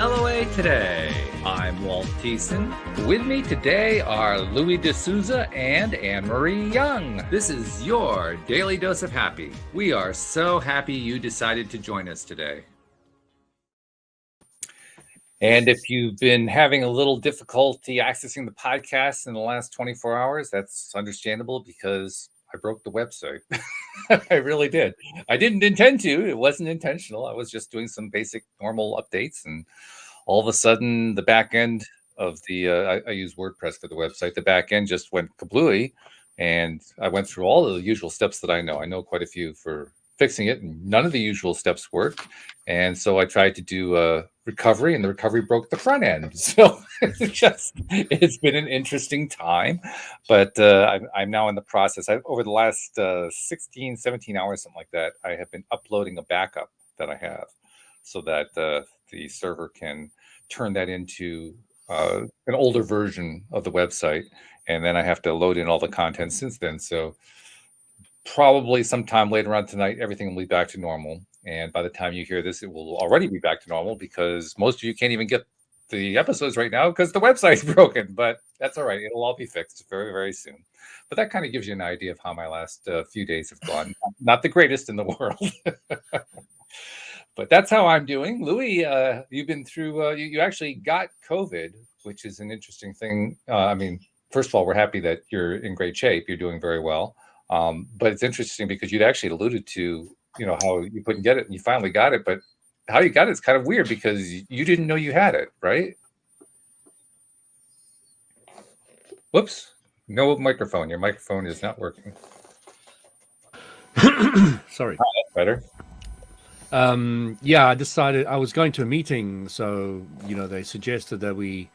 LOA Today. I'm Walt Thiessen. With me today are Louis D'Souza and Anne-Marie Young. This is your Daily Dose of Happy. We are so happy you decided to join us today. And if you've been having a little difficulty accessing the podcast in the last 24 hours, that's understandable because I broke the website. I really did. I didn't intend to. It wasn't intentional. I was just doing some basic normal updates, and all of a sudden, the back end of the I use WordPress for the website. The back end just went kablooey, and I went through all of the usual steps that I know. I know quite a few for fixing it, and none of the usual steps worked. And so I tried to do recovery, and the recovery broke the front end. So it's been an interesting time, but I'm now in the process. Over the last 16, 17 hours, something like that, I have been uploading a backup that I have so that the server can turn that into an older version of the website. And then I have to load in all the content since then. So probably sometime later on tonight, everything will be back to normal. And by the time you hear this, it will already be back to normal because most of you can't even get the episodes right now because the website's broken. But that's all right. It'll all be fixed very, very soon. But that kind of gives you an idea of how my last few days have gone. Not the greatest in the world. But that's how I'm doing. Louis, you've been through, you actually got COVID, which is an interesting thing. I mean, first of all, we're happy that you're in great shape. You're doing very well. But it's interesting because you'd actually alluded to, how you couldn't get it and you finally got it. But how you got it is kind of weird because you didn't know you had it, right? Whoops. No microphone. Your microphone is not working. Sorry. Oh, that's better. I decided I was going to a meeting, so they suggested that we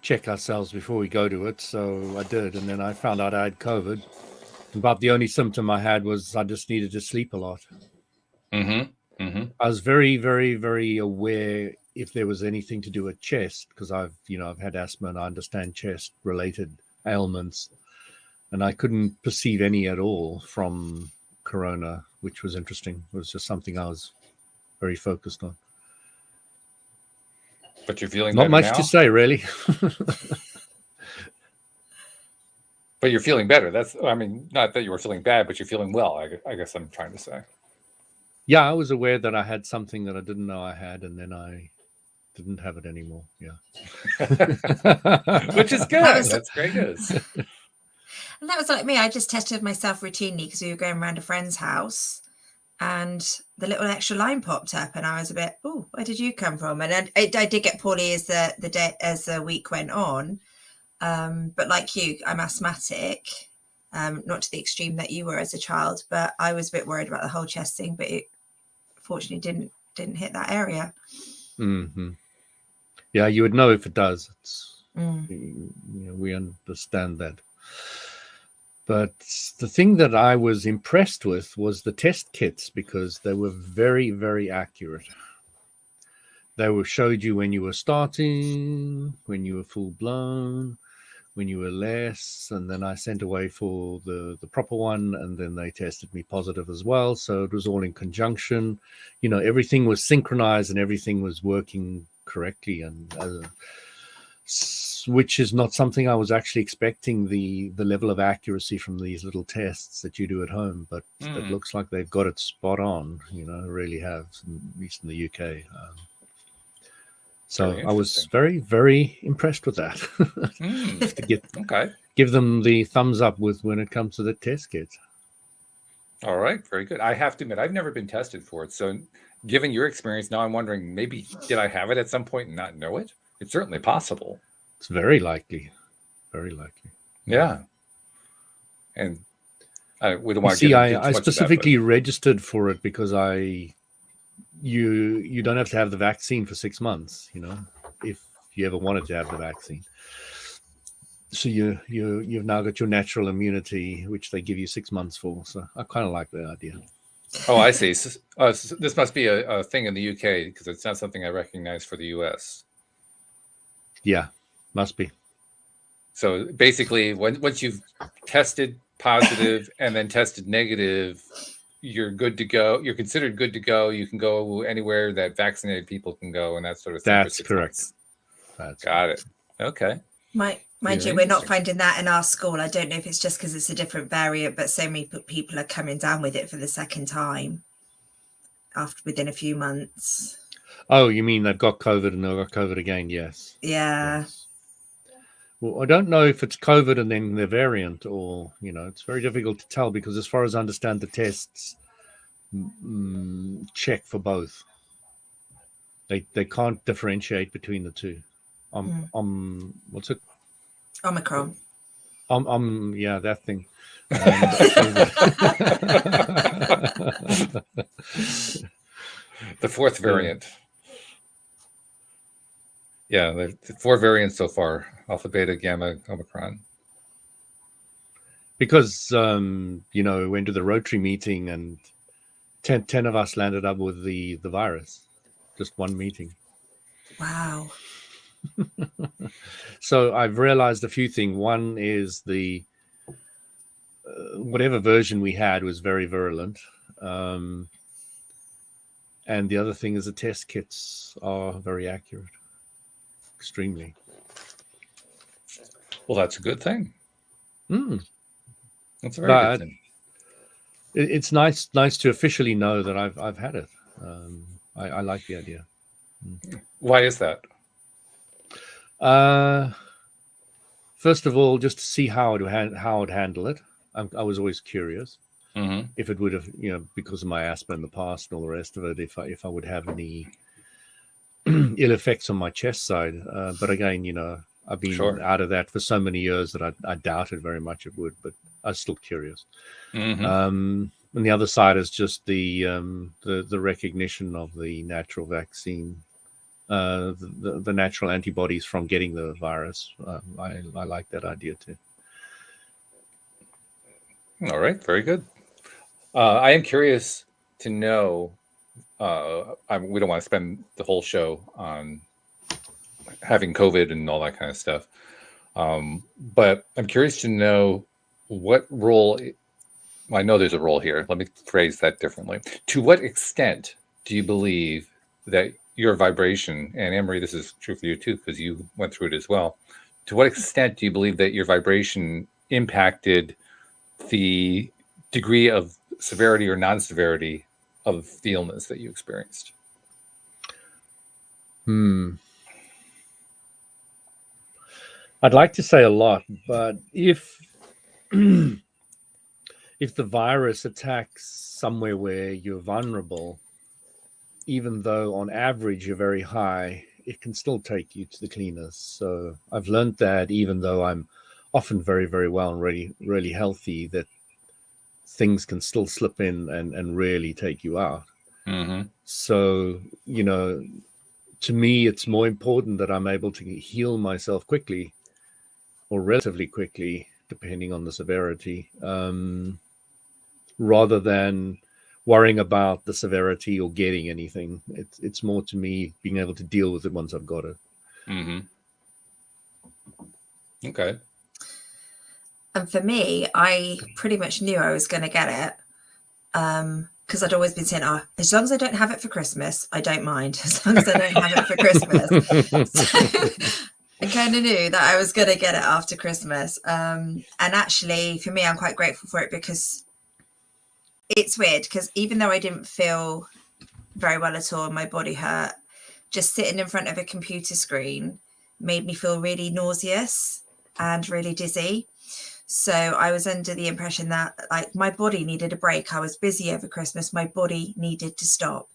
check ourselves before we go to it, so I did, and then I found out I had COVID. About the only symptom I had was I just needed to sleep a lot. I was very, very, very aware if there was anything to do with chest, because I've had asthma and I understand chest related ailments, and I couldn't perceive any at all from corona, which was interesting. It was just something I was very focused on. But you're feeling not better much now? To say, really. But you're feeling better. Not that you were feeling bad, but you're feeling well, I guess I'm trying to say. Yeah, I was aware that I had something that I didn't know I had, and then I didn't have it anymore. Yeah. Which is good. That's great news. And that was like me. I just tested myself routinely because we were going around a friend's house and the little extra line popped up and I was a bit, oh, where did you come from? And I did get poorly as the week went on. But like you, I'm asthmatic, not to the extreme that you were as a child, but I was a bit worried about the whole chest thing, but it fortunately didn't hit that area. Mm-hmm. Yeah, you would know if it does. We understand that. But the thing that I was impressed with was the test kits because they were very, very accurate. They showed you when you were starting, when you were full blown, when you were less, and then I sent away for the proper one, and then they tested me positive as well. So it was all in conjunction. Everything was synchronized and everything was working correctly, and which is not something I was actually expecting, the level of accuracy from these little tests that you do at home, but it looks like they've got it spot on, really have, at least in the UK. So I was very, very impressed with that. To give them the thumbs up when it comes to the test kits. All right, very good. I have to admit, I've never been tested for it. So given your experience, now I'm wondering, maybe did I have it at some point and not know it? It's certainly possible. It's very likely. Very likely. Yeah. And we don't want to get I specifically registered for it because you don't have to have the vaccine for 6 months, if you ever wanted to have the vaccine. So you've now got your natural immunity, which they give you 6 months for. So I kind of like the idea. Oh, I see. So this must be a thing in the UK because it's not something I recognize for the US. Yeah, must be. So basically, once you've tested positive and then tested negative, you're good to go. You're considered good to go. You can go anywhere that vaccinated people can go, and that sort of thing. That's correct. Got it. Okay. Mind you, we're not finding that in our school. I don't know if it's just because it's a different variant, but so many people are coming down with it for the second time within a few months. Oh, you mean they've got COVID and they've got COVID again? Yes. Yeah. Yes. Well, I don't know if it's COVID and then the variant, or, it's very difficult to tell, because as far as I understand, the tests check for both. They can't differentiate between the two. What's it? Omicron. Yeah, that thing. The fourth variant. Yeah, the 4 variants so far: Alpha, Beta, Gamma, Omicron. Because we went to the Rotary meeting, and 10 of us landed up with the virus. Just one meeting. Wow. So I've realized a few things. One is the whatever version we had was very virulent. And the other thing is the test kits are very accurate. Extremely. Well, that's a good thing. That's a very good thing. It's nice to officially know that I've had it. I like the idea. Why is that? First of all, just to see how I'd handle it. I was always curious if it would have, because of my asthma in the past and all the rest of it, if I would have any ill effects on my chest side. But again, I've been out of that for so many years that I doubted very much it would, but I was still curious. And the other side is just the recognition of the natural vaccine, the natural antibodies from getting the virus. I like that idea too. All right, very good. I am curious to know. We don't want to spend the whole show on having COVID and all that kind of stuff, but I'm curious to know what role. I know there's a role here. Let me phrase that differently. To what extent do you believe that your vibration, and Anne-Marie, this is true for you too, because you went through it as well. To what extent do you believe that your vibration impacted the degree of severity or non-severity of the illness that you experienced? I'd like to say a lot, but if the virus attacks somewhere where you're vulnerable, even though on average you're very high, it can still take you to the cleaners. So I've learned that, even though I'm often very, very well and really, really healthy, that things can still slip in and really take you out. So, to me, it's more important that I'm able to heal myself quickly, or relatively quickly, depending on the severity, rather than worrying about the severity or getting anything. It's more, to me, being able to deal with it once I've got it. Okay. And for me, I pretty much knew I was going to get it, because I'd always been saying, as long as I don't have it for Christmas, I don't mind. As long as I don't have it for Christmas. So I kind of knew that I was going to get it after Christmas. And actually, for me, I'm quite grateful for it, because it's weird, because even though I didn't feel very well at all, my body hurt, just sitting in front of a computer screen made me feel really nauseous and really dizzy. So I was under the impression that my body needed a break. I was busy over Christmas. My body needed to stop.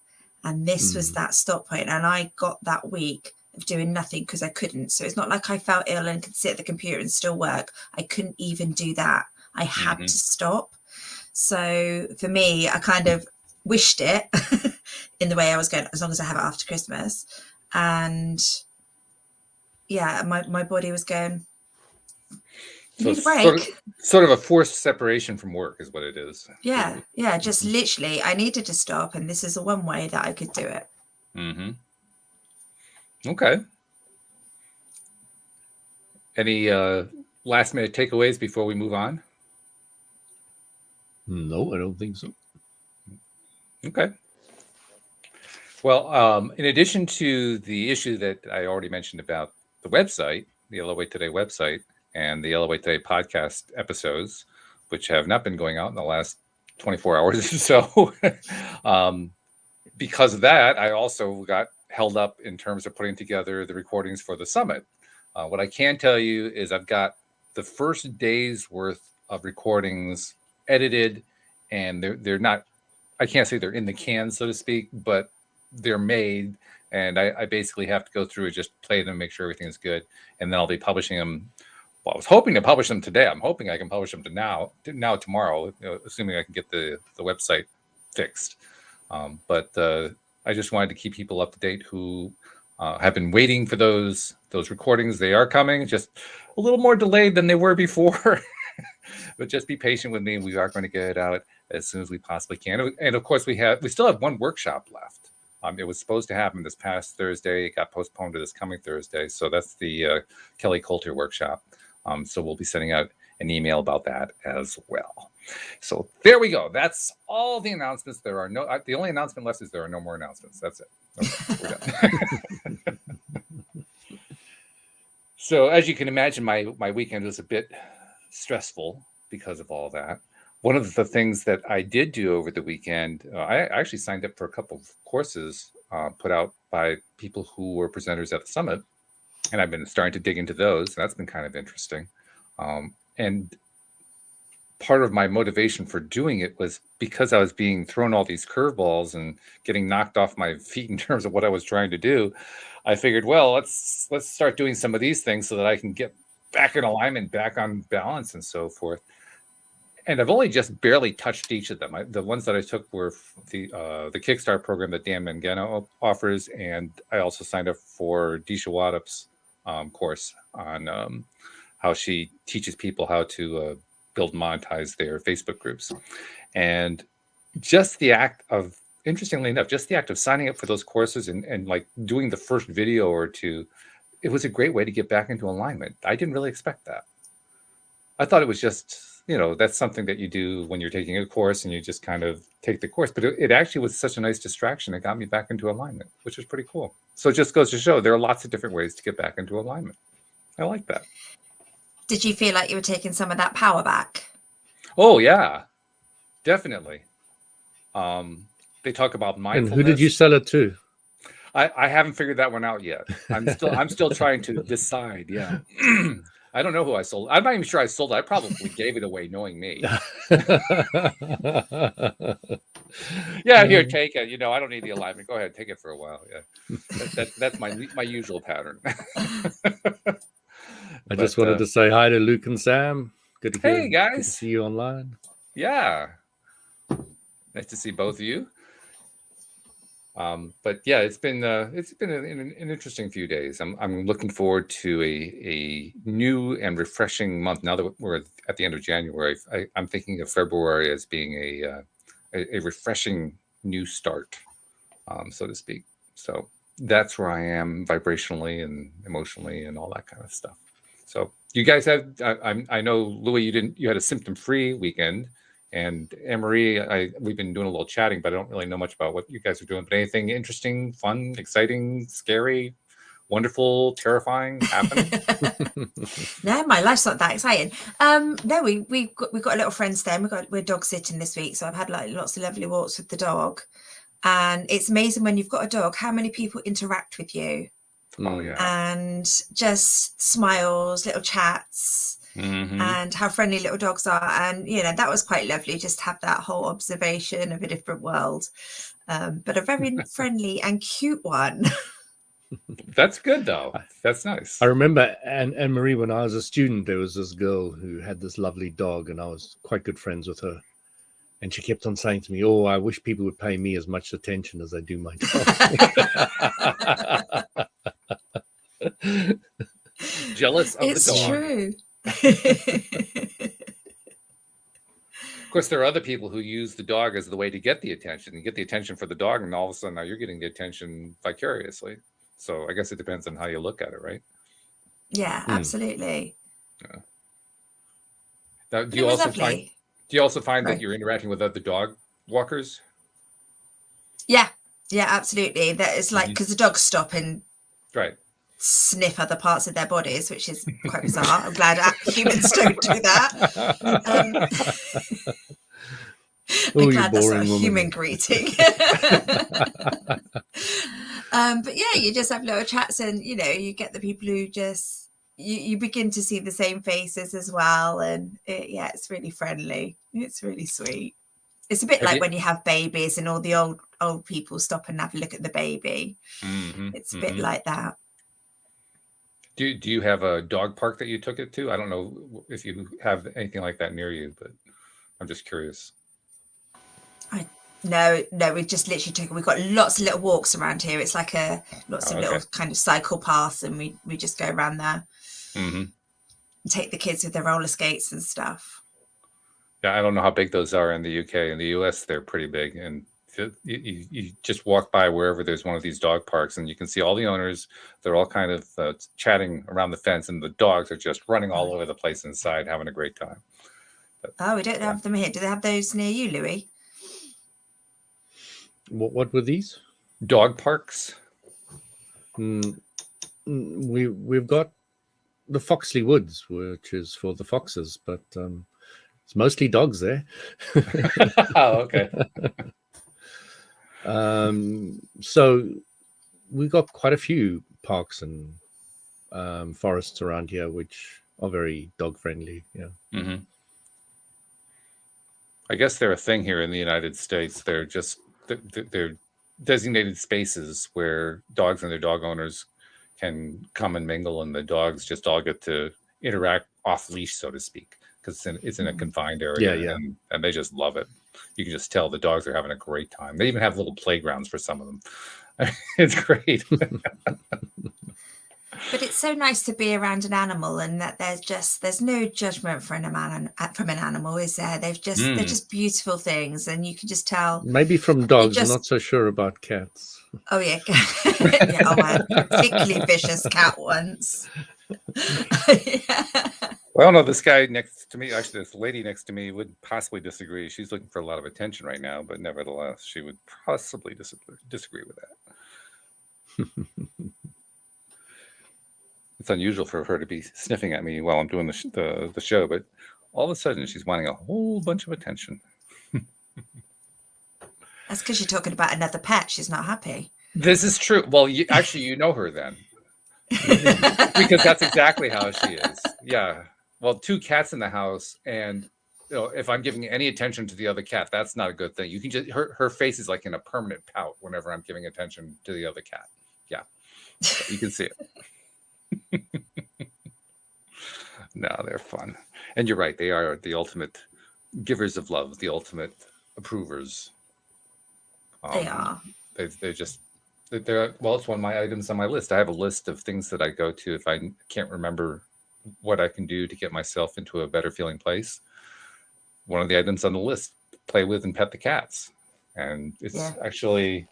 And this was that stop point. And I got that week of doing nothing because I couldn't. So it's not like I felt ill and could sit at the computer and still work. I couldn't even do that. I had to stop. So for me, I kind of wished it in the way I was going, as long as I have it after Christmas. And yeah, my body was going, you need a break. Sort of a forced separation from work is what it is. Yeah. Just literally, I needed to stop, and this is the one way that I could do it. Okay. Any last minute takeaways before we move on? No, I don't think so. Okay. Well, in addition to the issue that I already mentioned about the website, the LOA Today website, and the LOA Today podcast episodes, which have not been going out in the last 24 hours or so, because of that, I also got held up in terms of putting together the recordings for the summit. What I can tell you is I've got the first day's worth of recordings edited, and they're not, I can't say they're in the can, so to speak, but they're made, and I basically have to go through and just play them, make sure everything is good, and then I'll be publishing them. Well, I was hoping to publish them today. I'm hoping I can publish them tomorrow, assuming I can get the website fixed. But I just wanted to keep people up to date who have been waiting for those recordings. They are coming, just a little more delayed than they were before. But just be patient with me. We are going to get it out as soon as we possibly can. And of course, we still have one workshop left. It was supposed to happen this past Thursday. It got postponed to this coming Thursday. So that's the Kelly Coulter workshop. So we'll be sending out an email about that as well. So there we go. That's all the announcements. The only announcement left is there are no more announcements. That's it. Okay, we're done. So as you can imagine, my weekend was a bit stressful because of all that. One of the things that I did do over the weekend, I actually signed up for a couple of courses put out by people who were presenters at the summit, and I've been starting to dig into those. And that's been kind of interesting. And part of my motivation for doing it was because I was being thrown all these curveballs and getting knocked off my feet in terms of what I was trying to do. I figured, well, let's start doing some of these things so that I can get back in alignment, back on balance, and so forth. And I've only just barely touched each of them. The ones that I took were the Kickstart program that Dan Mangano offers, and I also signed up for Disha Wadup's course on how she teaches people how to build and monetize their Facebook groups. And just the act of, interestingly enough, just the act of signing up for those courses and like doing the first video or two, it was a great way to get back into alignment. I didn't really expect that. I thought it was just, that's something that you do when you're taking a course and you just kind of take the course. But it actually was such a nice distraction. It got me back into alignment, which was pretty cool. So it just goes to show there are lots of different ways to get back into alignment. I like that. Did you feel like you were taking some of that power back? Oh, yeah, definitely. They talk about mindfulness. And who did you sell it to? I haven't figured that one out yet. I'm still trying to decide. Yeah. I don't know who I sold. I'm not even sure I sold it. I probably gave it away knowing me. Yeah, here, take it. I don't need the alignment. Go ahead, take it for a while. Yeah. That's my usual pattern. I just wanted to say hi to Luke and Sam. Good to hear. Hey, guys. Good to see you online. Yeah. Nice to see both of you. But yeah, it's been an interesting few days. I'm looking forward to a new and refreshing month. Now that we're at the end of January, I'm thinking of February as being a refreshing new start, so to speak. So that's where I am vibrationally and emotionally and all that kind of stuff. So you guys have, I know, Louis, you had a symptom-free weekend. And Anne-Marie, we've been doing a little chatting, but I don't really know much about what you guys are doing. But anything interesting, fun, exciting, scary, wonderful, terrifying happening? No, my life's not that exciting. No, we've got a little friend staying. We're dog sitting this week, so I've had like lots of lovely walks with the dog. And it's amazing when you've got a dog, how many people interact with you. Oh yeah. And just smiles, little chats. Mm-hmm. And how friendly little dogs are. And, that was quite lovely, just to have that whole observation of a different world. But a very friendly and cute one. That's good, though. That's nice. I remember Anne-Marie, when I was a student, there was this girl who had this lovely dog, and I was quite good friends with her. And she kept on saying to me, "Oh, I wish people would pay me as much attention as I do my dog." Jealous of it's the dog. True. Of course, there are other people who use the dog as the way to get the attention. You get the attention for the dog, and all of a sudden now you're getting the attention vicariously. So I guess it depends on how you look at it, right? Yeah, absolutely. Yeah. Now, do you also find right. that you're interacting with other dog walkers? Yeah, absolutely. That is like, because the dogs stop and Right. sniff other parts of their bodies, which is quite bizarre. I'm glad humans don't do that. I'm You glad that's not a boring woman. human greeting. But yeah, you just have little chats, and you get the people who just you begin to see the same faces as well, and it's really friendly. It's really sweet. It's a bit like when you have babies and all the old people stop and have a look at the baby. It's a bit like that. Do you have a dog park that you took it to? I don't know if you have anything like that near you, but I'm just curious. No, we just literally we've got lots of little walks around here. It's like lots of little kind of cycle paths, and we just go around there and take the kids with their roller skates and stuff. Yeah, I don't know how big those are in the UK. In the US, they're pretty big, and you just walk by wherever there's one of these dog parks, and you can see all the owners. They're all kind of chatting around the fence, and the dogs are just running all over the place inside, having a great time. But, we don't have them here. Do they have those near you, Louis? What were these? Dog parks? We've got the Foxley Woods, which is for the foxes, but it's mostly dogs there. Oh, okay. So we've got quite a few parks and forests around here, which are very dog friendly. Yeah. I guess they're a thing here in the United States. They're designated spaces where dogs and their dog owners can come and mingle, and the dogs just all get to interact off leash, so to speak, because it's in a confined area. Yeah. And they just love it. You can just tell the dogs are having a great time. They even have little playgrounds for some of them. It's great. But it's so nice to be around an animal, and that there's no judgment from an animal, is there? They're just beautiful things, and you can just tell. Maybe from dogs. I'm not so sure about cats. Oh yeah, yeah. Oh, I had a particularly vicious cat once. Yeah. Well, no, this guy next to me, actually, this lady next to me would possibly disagree. She's looking for a lot of attention right now, but nevertheless, she would possibly disagree with that. It's unusual for her to be sniffing at me while I'm doing the show, but all of a sudden she's wanting a whole bunch of attention. That's because you're talking about another pet. She's not happy. This is true. Well, you know her then. Because that's exactly how she is. Yeah. Well, 2 cats in the house, and if I'm giving any attention to the other cat, that's not a good thing. You can just her face is like in a permanent pout whenever I'm giving attention to the other cat. Yeah. You can see it. No, they're fun. And you're right, they are the ultimate givers of love, the ultimate approvers. They are. They're well, it's one of my items on my list. I have a list of things that I go to if I can't remember what I can do to get myself into a better feeling place. One of the items on the list, play with and pet the cats. And it's actually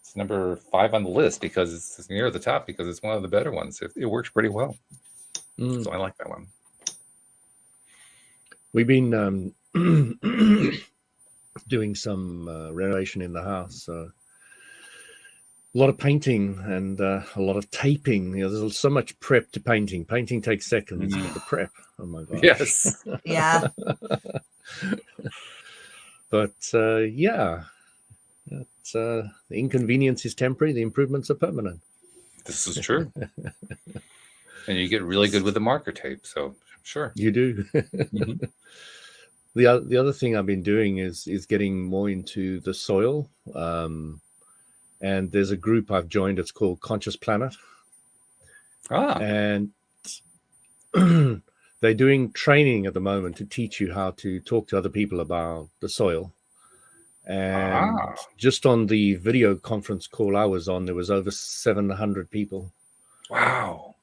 it's number 5 on the list because it's near the top, because it's one of the better ones. It works pretty well. So I like that one. We've been doing some renovation in the house. So a lot of painting and a lot of taping. There's so much prep to painting. Painting takes seconds. The prep. Oh my god. Yes. Yeah. But the inconvenience is temporary. The improvements are permanent. This is true. And you get really good with the marker tape. So sure. You do. The other thing I've been doing is getting more into the soil. And there's a group I've joined. It's called Conscious Planet. And they're doing training at the moment to teach you how to talk to other people about the soil. And just on the video conference call I was on, there was over 700 people. Wow.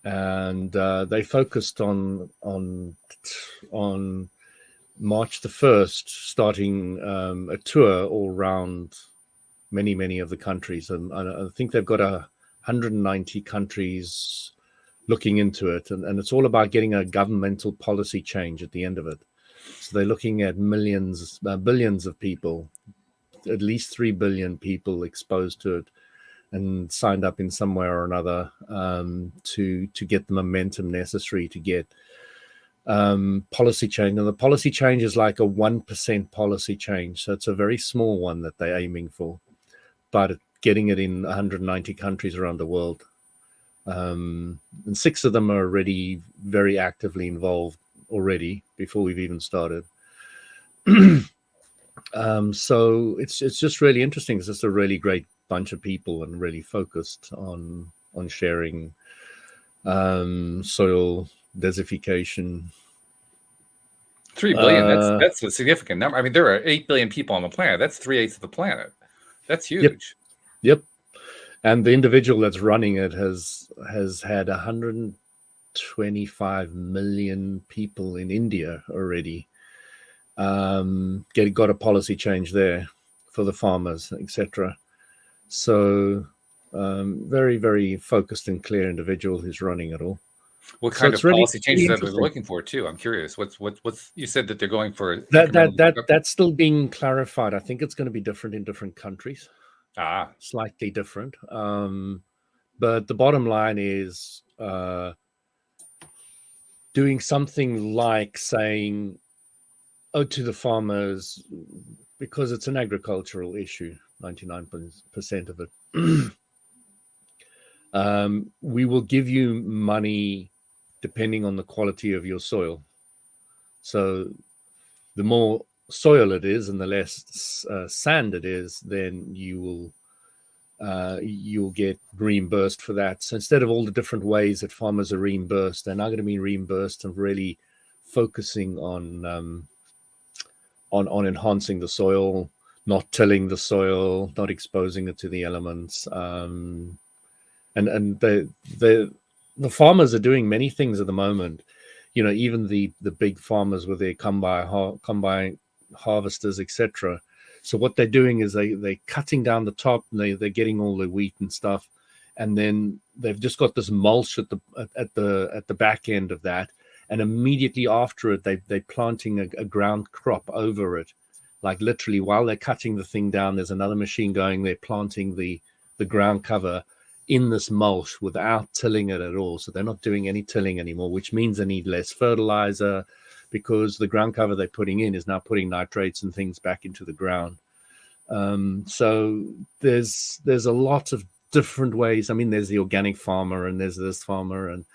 And they focused on March the 1st, starting a tour all around many of the countries. And I think they've got 190 countries looking into it. And it's all about getting a governmental policy change at the end of it. So they're looking at billions of people at least 3 billion people exposed to it and signed up in some way or another to get the momentum necessary to get policy change. And the policy change is like a 1% policy change. So it's a very small one that they're aiming for, but getting it in 190 countries around the world. And 6 of them are already very actively involved already before we've even started. So it's just really interesting. It's just a really great bunch of people and really focused on sharing soil desertification. 3 billion. That's a significant number. I mean, there are 8 billion people on the planet. That's 3/8 of the planet. That's huge. Yep. And the individual that's running it has had 125 million people in India already got a policy change there for the farmers, etc. So very, very focused and clear individual who's running it all. What kind of policy changes are they looking for too? I'm curious. What's you said that they're going for that's still being clarified. I think it's going to be different in different countries. Slightly different. But the bottom line is doing something like saying, to the farmers, because it's an agricultural issue, 99% of it. We will give you money depending on the quality of your soil. So the more soil it is and the less sand it is, then you'll get reimbursed for that. So instead of all the different ways that farmers are reimbursed, they're now going to be reimbursed and really focusing on enhancing the soil, not tilling the soil, not exposing it to the elements. And the farmers are doing many things at the moment. Even the big farmers with their combine harvesters, etc. So what they're doing is they're cutting down the top, and they're getting all the wheat and stuff, and then they've just got this mulch at the back end of that, and immediately after it they're planting a ground crop over it. Like literally while they're cutting the thing down, there's another machine going, they're planting the ground cover in this mulch without tilling it at all. So they're not doing any tilling anymore, which means they need less fertilizer, because the ground cover they're putting in is now putting nitrates and things back into the ground. So there's a lot of different ways. I mean, there's the organic farmer, and there's this farmer, and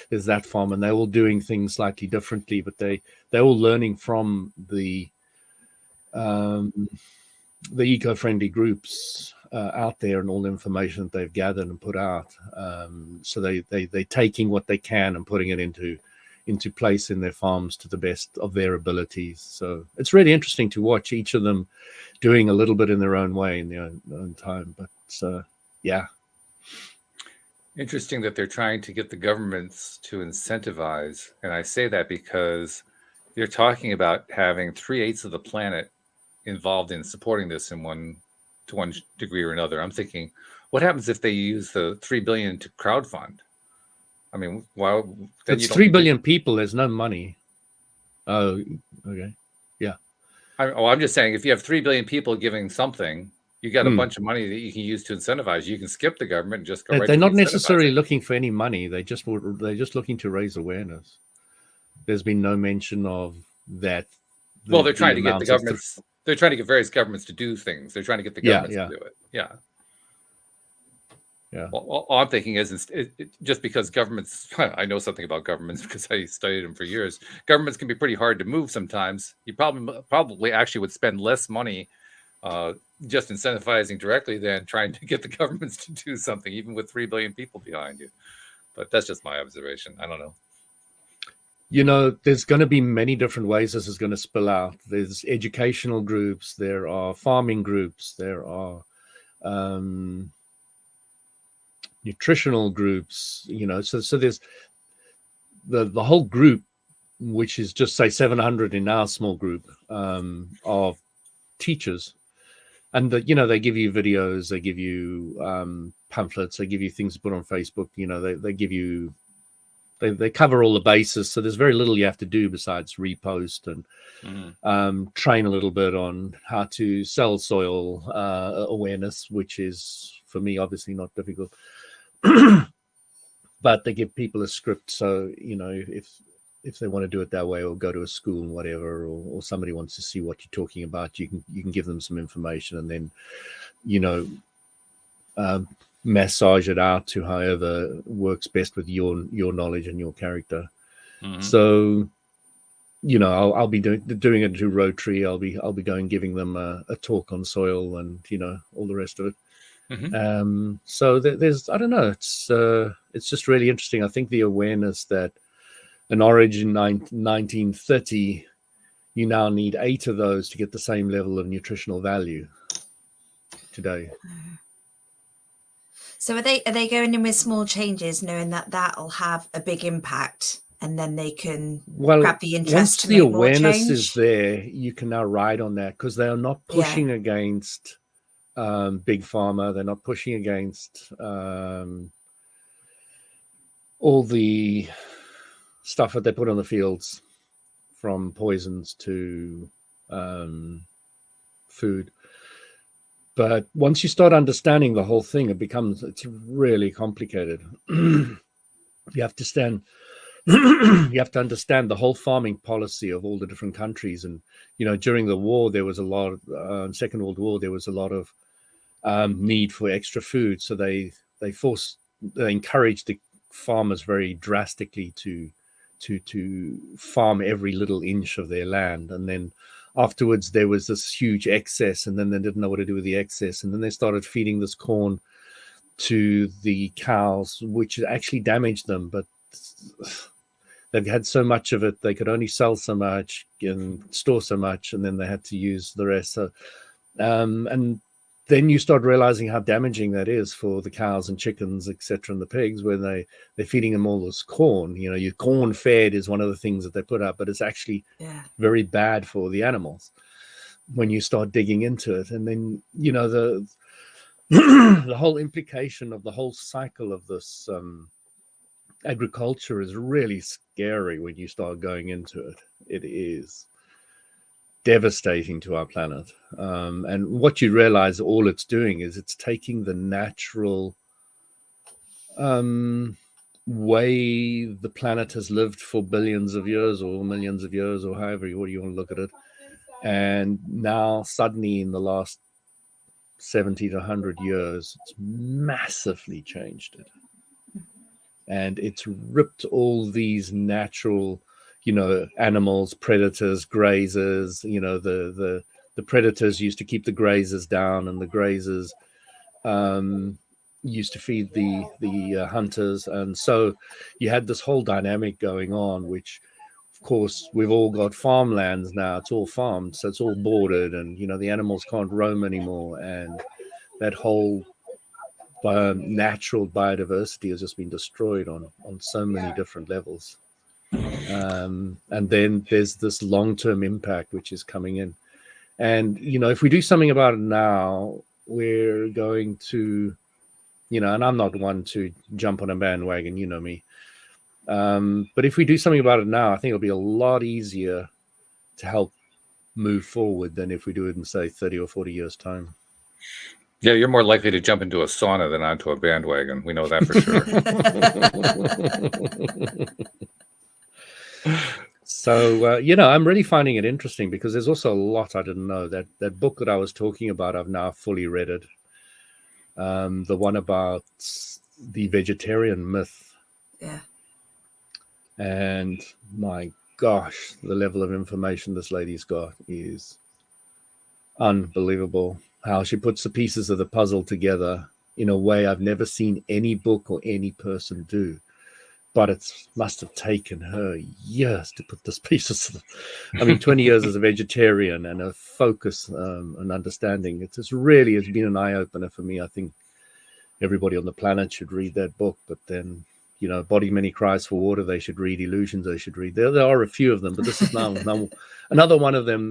there's that farmer, and they're all doing things slightly differently, but they're all learning from the eco-friendly groups out there and all the information that they've gathered and put out. So they're taking what they can and putting it into place in their farms to the best of their abilities. So it's really interesting to watch each of them doing a little bit in their own way in their own time. But yeah. Interesting that they're trying to get the governments to incentivize. And I say that because you're talking about having 3/8 of the planet involved in supporting this to one degree or another. I'm thinking, what happens if they use the 3 billion to crowdfund? I mean, it's 3 billion people. There's no money. Oh, okay. Yeah. I'm just saying, if you have 3 billion people giving something, you got a bunch of money that you can use to incentivize. You can skip the government and just go right. They're not necessarily looking for any money. They're just looking to raise awareness. There's been no mention of that. Well, they're trying to get the governments. They're trying to get various governments to do things. They're trying to get the governments to do it. Yeah. Yeah. Well, all I'm thinking is just because governments, I know something about governments because I studied them for years. Governments can be pretty hard to move sometimes. You probably actually would spend less money just incentivizing directly than trying to get the governments to do something, even with 3 billion people behind you. But that's just my observation. I don't know. There's going to be many different ways this is going to spill out. There's educational groups, there are farming groups, there are nutritional groups, so there's the whole group, which is just say 700 in our small group of teachers, and they give you videos, they give you pamphlets, they give you things to put on Facebook, they give you they cover all the bases. So there's very little you have to do besides repost and train a little bit on how to sell soil awareness, which is for me obviously not difficult. But they give people a script, so if they want to do it that way, or go to a school and whatever, or somebody wants to see what you're talking about, you can give them some information, and then massage it out to however works best with your knowledge and your character. So I'll be doing it to Rotary. I'll be going giving them a talk on soil and all the rest of it. So there's, I don't know, it's just really interesting. I think the awareness that an origin 1930, you now need 8 of those to get the same level of nutritional value today. So are they going in with small changes, knowing that that'll have a big impact, and then they can grab the interest? Once to the make more awareness change? is there, you can now ride on that, because they are not pushing against big pharma. They're not pushing against all the stuff that they put on the fields, from poisons to food. But once you start understanding the whole thing, it's really complicated. You have to understand the whole farming policy of all the different countries. And during the war, there was a lot of Second World War, there was a lot of need for extra food, so they encouraged the farmers very drastically to farm every little inch of their land. And then afterwards there was this huge excess, and then they didn't know what to do with the excess, and then they started feeding this corn to the cows, which actually damaged them. But they've had so much of it, they could only sell so much and store so much, and then they had to use the rest. So and then you start realizing how damaging that is for the cows and chickens, etc., and the pigs, when they're feeding them all this corn. Your corn fed is one of the things that they put up, but it's actually very bad for the animals when you start digging into it. And then the the whole implication of the whole cycle of this agriculture is really scary when you start going into it. It is devastating to our planet. And what you realize all it's doing is it's taking the natural way the planet has lived for billions of years or millions of years, or however you want to look at it. And now suddenly in the last 70 to 100 years, it's massively changed it. And it's ripped all these natural animals, predators, grazers. The predators used to keep the grazers down, and the grazers used to feed the hunters. And so you had this whole dynamic going on, which of course we've all got farmlands now. It's all farmed, so it's all bordered, and the animals can't roam anymore, and that whole natural biodiversity has just been destroyed on so many different levels. And then there's this long-term impact which is coming in, and if we do something about it now, we're going to and I'm not one to jump on a bandwagon, me, but if we do something about it now, I think it'll be a lot easier to help move forward than if we do it in, say, 30 or 40 years time. Yeah, you're more likely to jump into a sauna than onto a bandwagon. We know that for sure. So, I'm really finding it interesting, because there's also a lot I didn't know. That book that I was talking about, I've now fully read it. The one about the vegetarian myth. Yeah. And my gosh, the level of information this lady's got is unbelievable. How she puts the pieces of the puzzle together in a way I've never seen any book or any person do. But it must have taken her years to put this pieces. 20 years as a vegetarian, and a focus and understanding. It's been an eye-opener for me. I think everybody on the planet should read that book. But then, Body Many Cries for Water, they should read. Illusions, they should read. There are a few of them, but this is now another one of them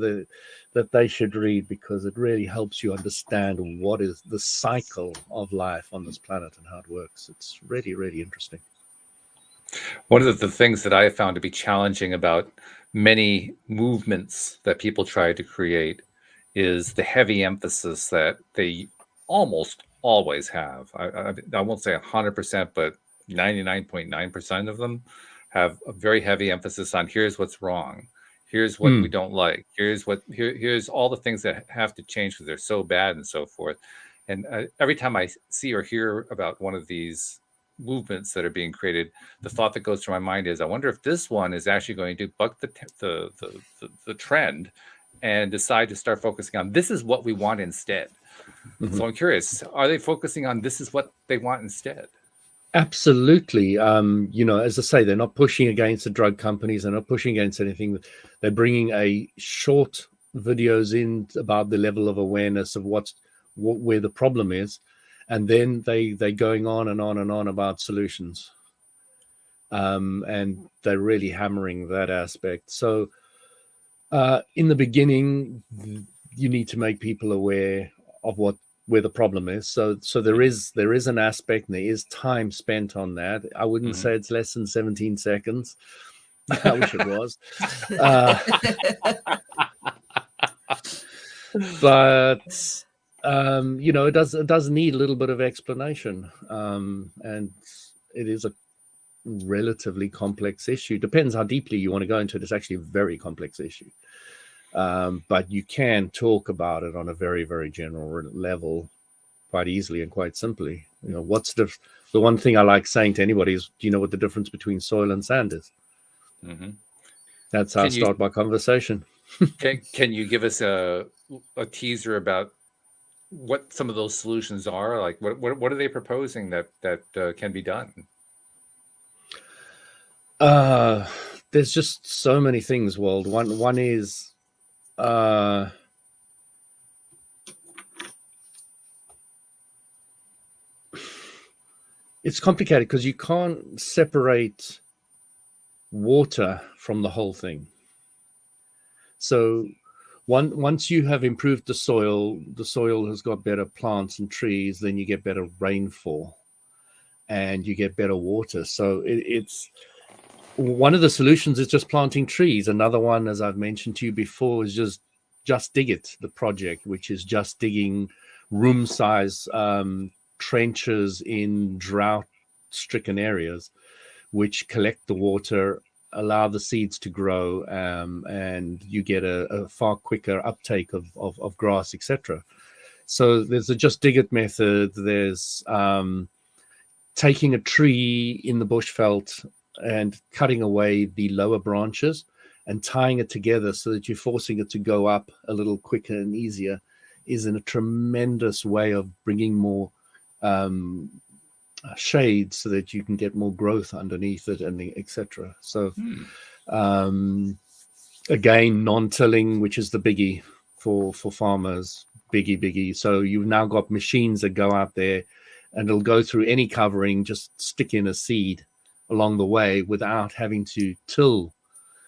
that they should read, because it really helps you understand what is the cycle of life on this planet and how it works. It's really, really interesting. One of the things that I have found to be challenging about many movements that people try to create is the heavy emphasis that they almost always have. I won't say 100%, but 99.9% of them have a very heavy emphasis on here's what's wrong. Here's what we don't like. Here's all the things that have to change because they're so bad and so forth. And every time I see or hear about one of these movements that are being created, the thought that goes through my mind is, I wonder if this one is actually going to buck the trend and decide to start focusing on this is what we want instead. So I'm curious, are they focusing on this is what they want instead? Absolutely. As I say, they're not pushing against the drug companies. They're not pushing against anything. They're bringing a short videos in about the level of awareness of where the problem is. And then they're going on and on and on about solutions. And they're really hammering that aspect. So in the beginning, you need to make people aware of where the problem is. So there is an aspect and there is time spent on that. I wouldn't say it's less than 17 seconds. I wish it was. But it does need a little bit of explanation. And it is a relatively complex issue. Depends how deeply you want to go into it. It's actually a very complex issue. But you can talk about it on a very, very general level quite easily and quite simply. What's the one thing I like saying to anybody is, do you know what the difference between soil and sand is? That's how I start my conversation. Can you give us a teaser about what some of those solutions are? Like what are they proposing that can be done? There's just so many things, Wald. One is it's complicated because you can't separate water from the whole thing. So once you have improved the soil has got better plants and trees, then you get better rainfall and you get better water. So it's one of the solutions is just planting trees. Another one, as I've mentioned to you before, is just dig it, the project, which is just digging room size trenches in drought stricken areas, which collect the water, allow the seeds to grow, and you get a far quicker uptake of grass, etc. So there's a just dig it method. There's taking a tree in the bushveld and cutting away the lower branches and tying it together so that you're forcing it to go up a little quicker and easier is in a tremendous way of bringing more shade so that you can get more growth underneath it and etc. So again, non-tilling, which is the biggie for farmers, biggie. So you've now got machines that go out there and it'll go through any covering, just stick in a seed along the way without having to till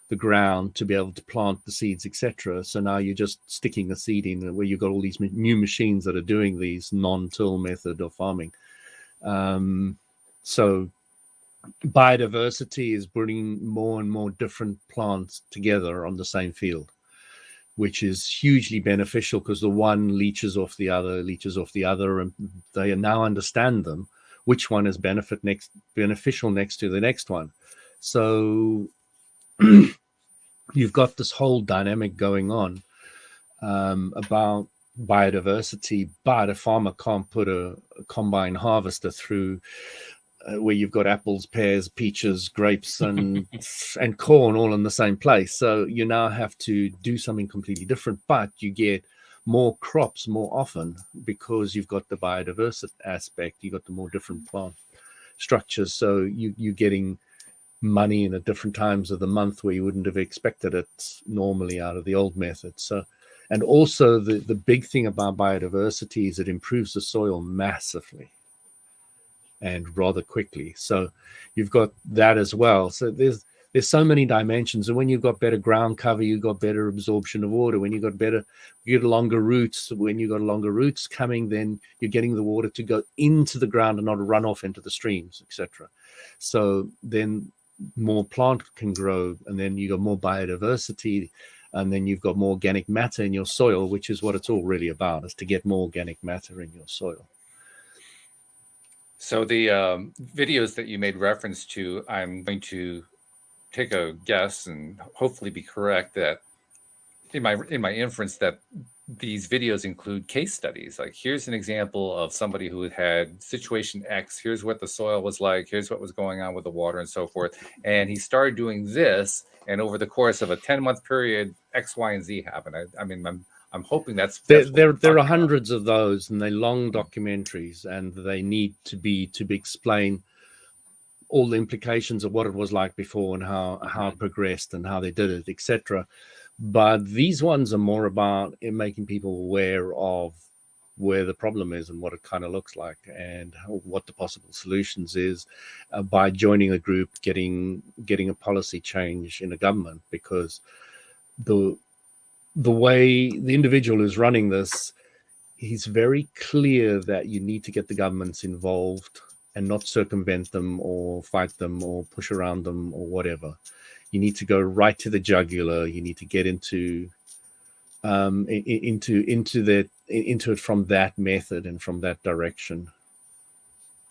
the ground to be able to plant the seeds, etc. So now you're just sticking a seed in where you've got all these new machines that are doing these non-till method of farming. So biodiversity is bringing more and more different plants together on the same field, which is hugely beneficial because the one leeches off the other, and they now understand them, which one is beneficial next to the next one. So you've got this whole dynamic going on about biodiversity, but a farmer can't put a combine harvester through where you've got apples, pears, peaches, grapes, and corn all in the same place. So you now have to do something completely different, but you get more crops more often because you've got the biodiversity aspect, you've got the more different plant structures. So you're getting money in at different times of the month where you wouldn't have expected it normally out of the old method. So, and also the big thing about biodiversity is it improves the soil massively and rather quickly. So you've got that as well. So there's so many dimensions. And when you've got better ground cover, you've got better absorption of water. When you get longer roots. When you've got longer roots coming, then you're getting the water to go into the ground and not run off into the streams, etc. So then more plant can grow, and then you got more biodiversity, and then you've got more organic matter in your soil, which is what it's all really about, is to get more organic matter in your soil. So the videos that you made reference to, I'm going to take a guess and hopefully be correct that in my inference that these videos include case studies. Like, here's an example of somebody who had situation X. Here's what the soil was like. Here's what was going on with the water and so forth. And he started doing this, and over the course of a 10-month period, X, Y, and Z happened. I mean, I'm hoping that's there are hundreds of those, and they're long documentaries, and they need to be explain all the implications of what it was like before and how it progressed and how they did it, etc. But these ones are more about making people aware of where the problem is and what it kind of looks like and what the possible solutions is by joining a group, getting a policy change in a government, because the way the individual is running this, he's very clear that you need to get the governments involved and not circumvent them or fight them or push around them or whatever. You need to go right to the jugular. You need to get into it from that method and from that direction.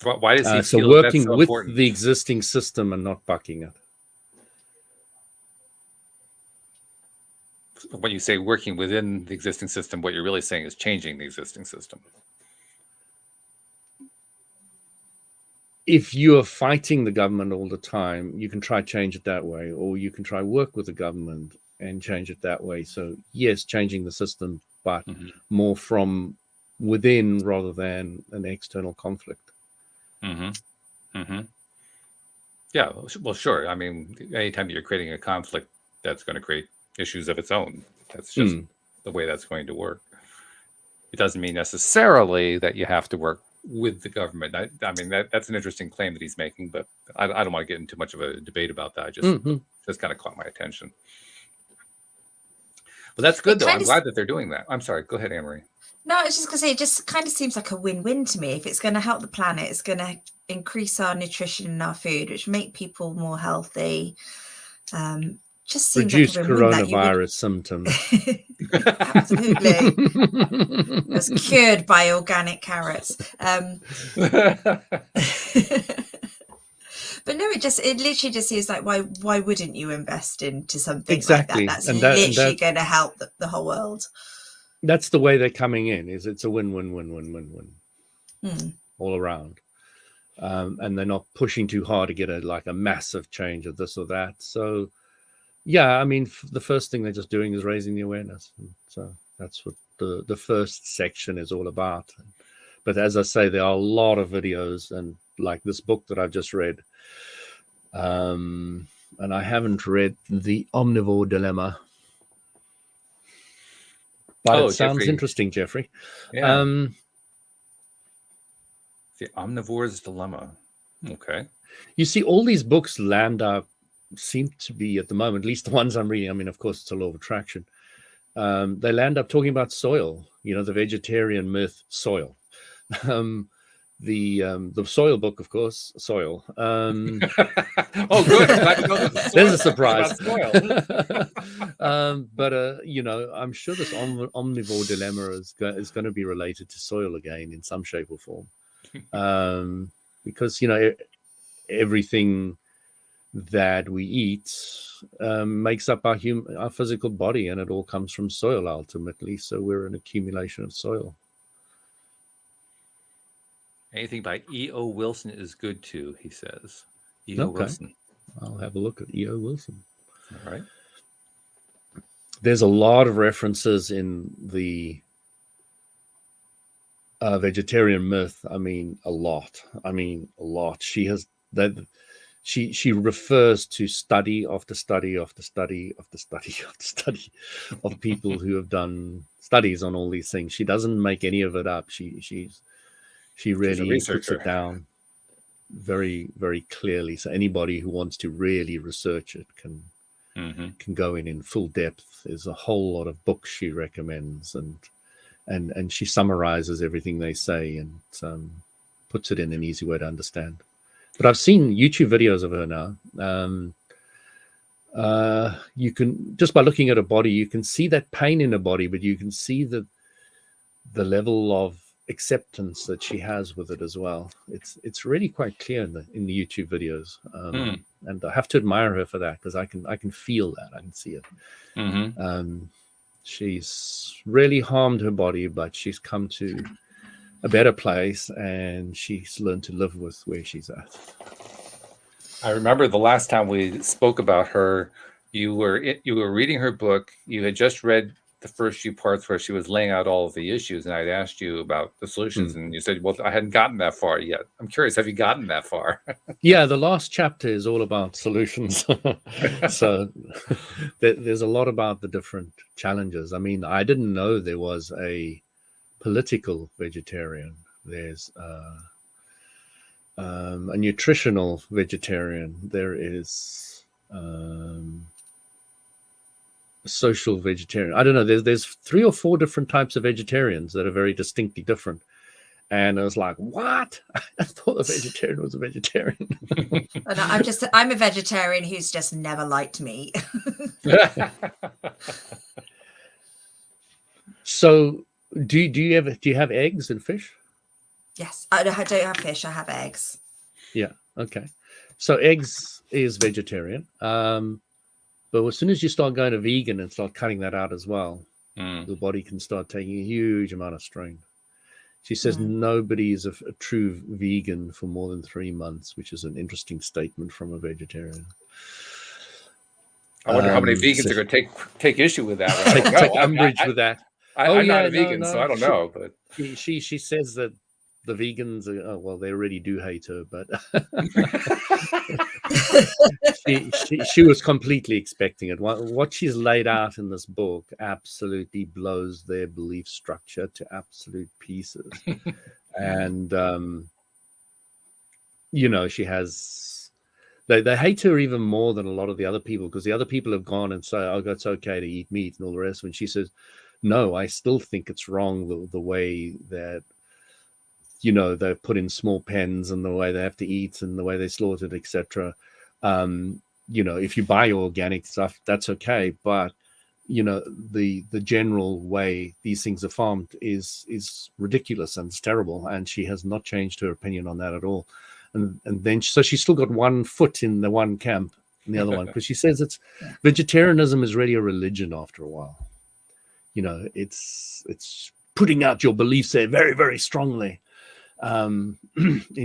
Why does he so feel working that's so with important? the existing system and not bucking it? When you say working within the existing system, what you're really saying is changing the existing system. If you are fighting the government all the time, you can try change it that way, or you can try work with the government and change it that way. So yes, changing the system, but more from within rather than an external conflict. Yeah, well, sure. I mean, anytime you're creating a conflict, that's going to create issues of its own. That's just the way that's going to work. It doesn't mean necessarily that you have to work with the government. I mean, that's an interesting claim that he's making, but I don't want to get into much of a debate about that. I just kind of caught my attention. But that's good, though. I'm glad that they're doing that. I'm sorry. Go ahead, Anne-Marie. No, I was just going to say, it just kind of seems like a win-win to me. If it's going to help the planet, it's going to increase our nutrition and our food, which make people more healthy. Just seems reduce like a win-win coronavirus symptoms. Absolutely. I was cured by organic carrots. But no, it literally just seems like why wouldn't you invest into something exactly like that? That's literally going to help the whole world. That's the way they're coming in. It's a win-win all around. And they're not pushing too hard to get a massive change of this or that. So yeah, I mean, the first thing they're just doing is raising the awareness. So that's what the first section is all about. But as I say, there are a lot of videos, and like this book that I've just read. And I haven't read The Omnivore Dilemma. But it sounds interesting, Jeffrey. Yeah. The Omnivore's Dilemma. Okay. You see, all these books seem to be, at the moment, at least the ones I'm reading, I mean, of course, it's a law of attraction. They land up talking about soil, the vegetarian myth, soil. The soil book, of course, soil. Oh, good. I'm glad to know there's a surprise. But I'm sure this omnivore dilemma is going to be related to soil again in some shape or form, because everything that we eat makes up our physical body, and it all comes from soil ultimately. So we're an accumulation of soil. Anything by E.O. Wilson is good too, he says. E.O. Wilson. I'll have a look at E.O. Wilson. All right. There's a lot of references in the vegetarian myth. I mean, a lot. She has that. She refers to study after study after study after study after study of people who have done studies on all these things. She doesn't make any of it up. She really puts it down very, very clearly. So anybody who wants to really research it can go in full depth. There's a whole lot of books she recommends, and she summarizes everything they say and puts it in an easy way to understand. But I've seen YouTube videos of her now. You can, just by looking at her body, you can see that pain in her body, but you can see the level of acceptance that she has with it as well. It's really quite clear in the YouTube videos, and I have to admire her for that, because I can feel that, I can see it. She's really harmed her body, but she's come to a better place, and she's learned to live with where she's at. I remember the last time we spoke about her, you were reading her book. You had just read the first few parts where she was laying out all of the issues, and I'd asked you about the solutions, and you said, well, I hadn't gotten that far yet. I'm curious, have you gotten that far? Yeah, the last chapter is all about solutions. So there's a lot about the different challenges. I mean, I didn't know there was a political vegetarian. There's a nutritional vegetarian. There is social vegetarian. I don't know. There's 3 or 4 different types of vegetarians that are very distinctly different. And I was like, what? I thought a vegetarian was a vegetarian. I'm a vegetarian who's just never liked meat. So do you have eggs and fish? Yes, I don't have fish. I have eggs. Yeah. Okay. So eggs is vegetarian. But as soon as you start going to vegan and start cutting that out as well, the body can start taking a huge amount of strain. She says nobody is a true vegan for more than 3 months, which is an interesting statement from a vegetarian. I wonder how many vegans are going to take issue with that. Take umbrage with that. I'm not a vegan, so I don't know. But she says that the vegans are, they already do hate her, but she was completely expecting it. What she's laid out in this book absolutely blows their belief structure to absolute pieces. And she has, they hate her even more than a lot of the other people, because the other people have gone and say, oh, it's okay to eat meat and all the rest. When she says, no, I still think it's wrong the way that they're put in small pens, and the way they have to eat, and the way they slaughtered, etc. If you buy organic stuff, that's okay, but the general way these things are farmed is ridiculous and it's terrible, and she has not changed her opinion on that at all. And then so she's still got one foot in the one camp and the other one, because she says vegetarianism is really a religion after a while. It's putting out your beliefs there very, very strongly. In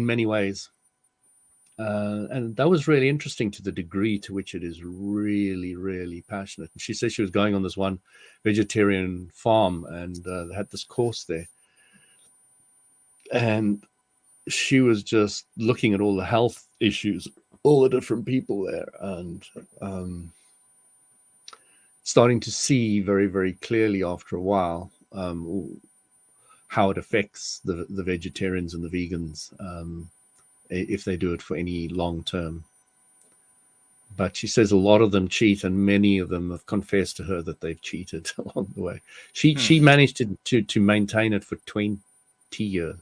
many ways, and that was really interesting, to the degree to which it is really, really passionate. And she said she was going on this one vegetarian farm, and they had this course there, and she was just looking at all the health issues, all the different people there, and starting to see very, very clearly after a while how it affects the vegetarians and the vegans if they do it for any long term. But she says a lot of them cheat, and many of them have confessed to her that they've cheated along the way. She managed to maintain it for 20 years,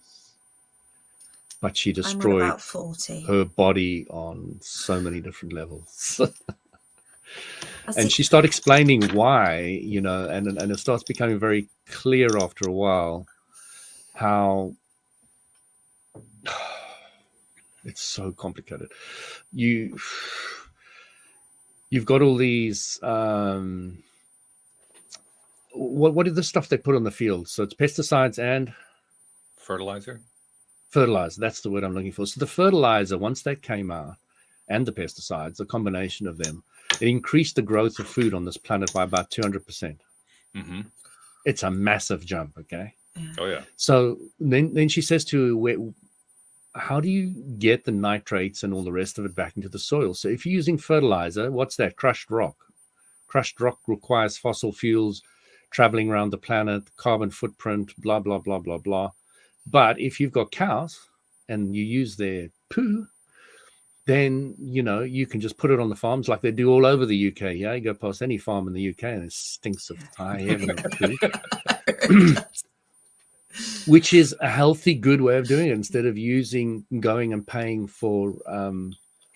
but she destroyed her body on so many different levels. And she started explaining why, and it starts becoming very clear after a while how it's so complicated. You've got all these what is the stuff they put on the field? So it's pesticides and fertilizer. That's the word I'm looking for. So the fertilizer, once that came out, and the pesticides, the combination of them, it increased the growth of food on this planet by about 200%. It's a massive jump. Okay. Oh yeah. So then she says to her, how do you get the nitrates and all the rest of it back into the soil? So if you're using fertilizer, what's that? Crushed rock. Crushed rock requires fossil fuels, traveling around the planet, carbon footprint, blah, blah, blah, blah, blah. But if you've got cows and you use their poo, then, you can just put it on the farms like they do all over the UK. Yeah, you go past any farm in the UK and it stinks of high heaven of poo. which is a healthy, good way of doing it instead of going and paying for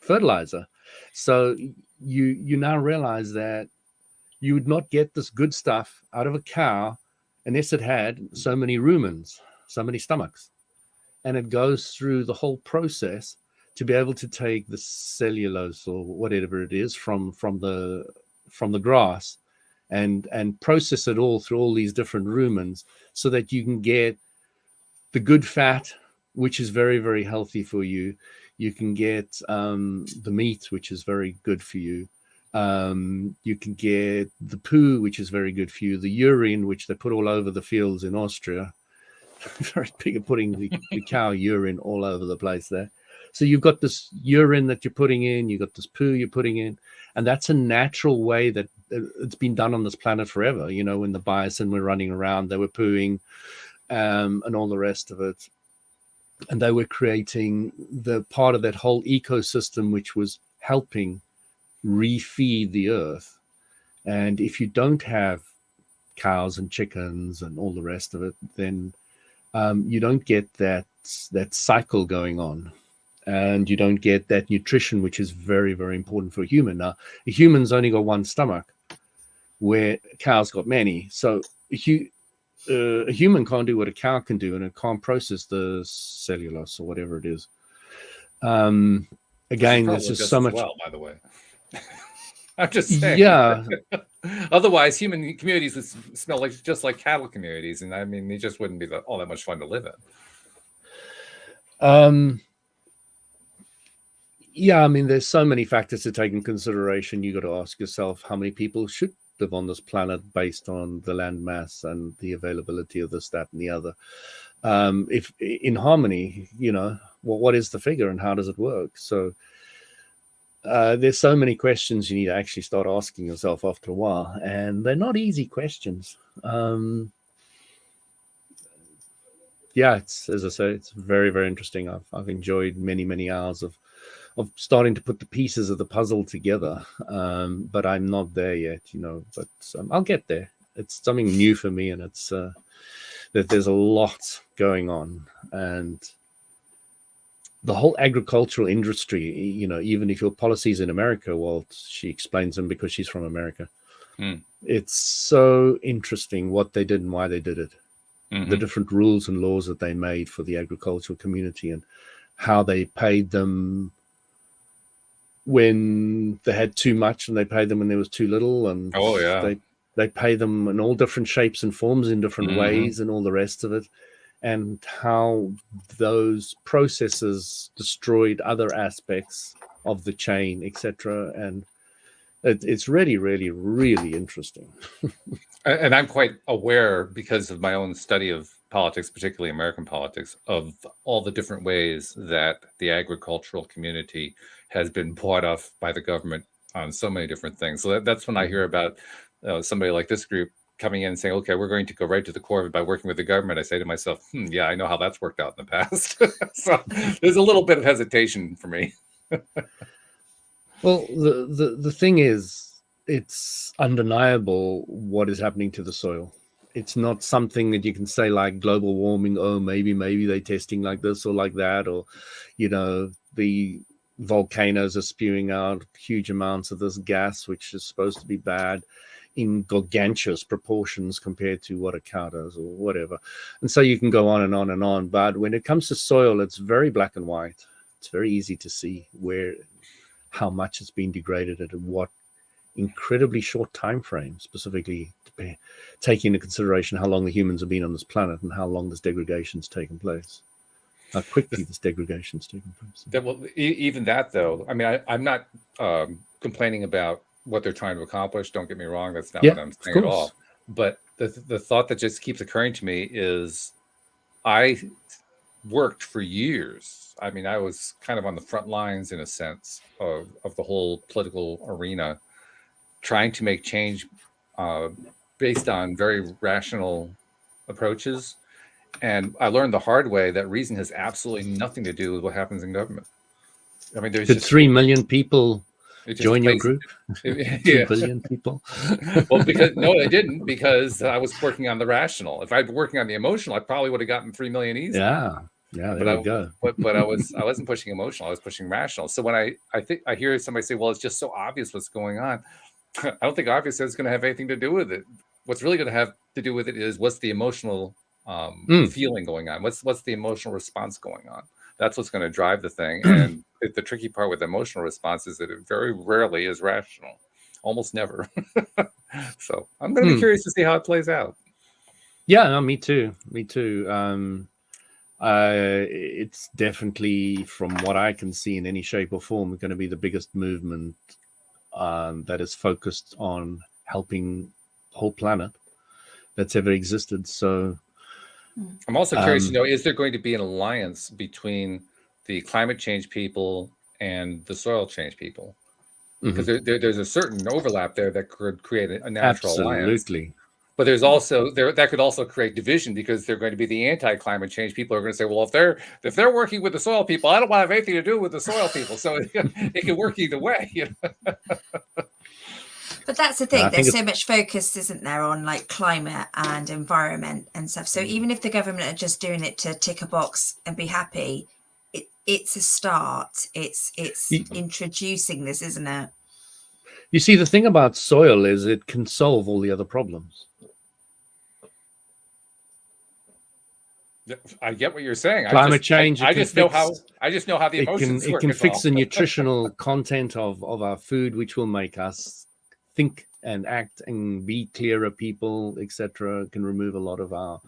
fertilizer. So you now realize that you would not get this good stuff out of a cow unless it had so many rumens, so many stomachs. And it goes through the whole process to be able to take the cellulose or whatever it is from the grass and process it all through all these different rumens so that you can get the good fat, which is very, very healthy for you. You can get the meat, which is very good for you. You can get the poo, which is very good for you. The urine, which they put all over the fields in Austria. Very big at putting the cow urine all over the place there. So you've got this urine that you're putting in, you've got this poo you're putting in, and that's a natural way that it's been done on this planet forever. You know, when the bison were running around, they were pooing and all the rest of it. And they were creating the part of that whole ecosystem which was helping refeed the earth. And if you don't have cows and chickens and all the rest of it, then you don't get that cycle going on, and you don't get that nutrition, which is very, very important for a human. Now, a human's only got one stomach, where cows got many. So a human can't do what a cow can do, and it can't process the cellulose or whatever it is. Again, there's just so much. Well, by the way, I'm just saying. Yeah. Otherwise, human communities would smell just like cattle communities, and I mean, they just wouldn't be all that much fun to live in. Yeah, I mean, there's so many factors to take in consideration. You got to ask yourself how many people should live on this planet based on the land mass and the availability of this, that, and the other. If in harmony, you know, what is the figure and how does it work? So there's so many questions you need to actually start asking yourself after a while, and they're not easy questions. Yeah, it's, as I say, it's very, very interesting. I've enjoyed many hours of starting to put the pieces of the puzzle together, but I'm not there yet, you know. But I'll get there. It's something new for me, and it's that there's a lot going on, and the whole agricultural industry, you know, even if your policies in America, well, she explains them because she's from America. It's so interesting what they did and why they did it. The different rules and laws that they made for the agricultural community, and how they paid them when they had too much, and they paid them when there was too little. And they pay them in all different shapes and forms in different ways and all the rest of it. And how those processes destroyed other aspects of the chain, etc. And it's really, really, really interesting. And I'm quite aware, because of my own study of politics, particularly American politics, of all the different ways that the agricultural community has been bought off by the government on so many different things. So that's when I hear about somebody like this group coming in and saying, okay, we're going to go right to the core of it by working with the government. I say to myself, yeah, I know how that's worked out in the past. So there's a little bit of hesitation for me. Well, the thing is, it's undeniable what is happening to the soil. It's not something that you can say like global warming, oh, maybe they're testing like this or like that, or, you know, the volcanoes are spewing out huge amounts of this gas, which is supposed to be bad in gargantuous proportions compared to what a cow does or whatever. And so you can go on and on and on. But when it comes to soil, it's very black and white. It's very easy to see how much it's been degraded and what incredibly short time frame, specifically taking into consideration how long the humans have been on this planet and how long this degradation's taken place. How quickly this degradation's taken place. Well, even that, though, I mean, I'm not complaining about what they're trying to accomplish. Don't get me wrong. That's not what I'm saying at all. But the thought that just keeps occurring to me is I worked for years. I mean, I was kind of on the front lines, in a sense, of the whole political arena, trying to make change based on very rational approaches. And I learned the hard way that reason has absolutely nothing to do with what happens in government. I mean, there's just 3 million people It just Join your plays- group. Yeah. 2 billion people. Well, because no, I didn't, because I was working on the rational. If I'd been working on the emotional, I probably would have gotten 3 million easy. Yeah, there we go. But I wasn't pushing emotional. I was pushing rational. So when I think I hear somebody say, "Well, it's just so obvious what's going on," I don't think obvious is going to have anything to do with it. What's really going to have to do with it is what's the emotional feeling going on. What's the emotional response going on? That's what's going to drive the thing. And the tricky part with emotional response is that it very rarely is rational, almost never. So I'm going to be curious to see how it plays out. Yeah, no, me too. It's definitely, from what I can see in any shape or form, going to be the biggest movement that is focused on helping the whole planet that's ever existed. So I'm also curious to know, is there going to be an alliance between the climate change people and the soil change people? Because there's a certain overlap there that could create a natural alliance. Absolutely. But there's also that could also create division, because they're going to be the anti-climate change people are going to say, well, if they're working with the soil people, I don't want to have anything to do with the soil people. So it can work either way. You know? But that's the thing. I think There's so much focus, isn't there, on like climate and environment and stuff. So even if the government are just doing it to tick a box and be happy, it's a start. It's introducing this, isn't it? You see, the thing about soil is it can solve all the other problems. I get what you're saying. Climate change. I just know how the emotions it work. can fix the nutritional content of our food, which will make us think and act and be clearer people, etc. Can remove a lot of our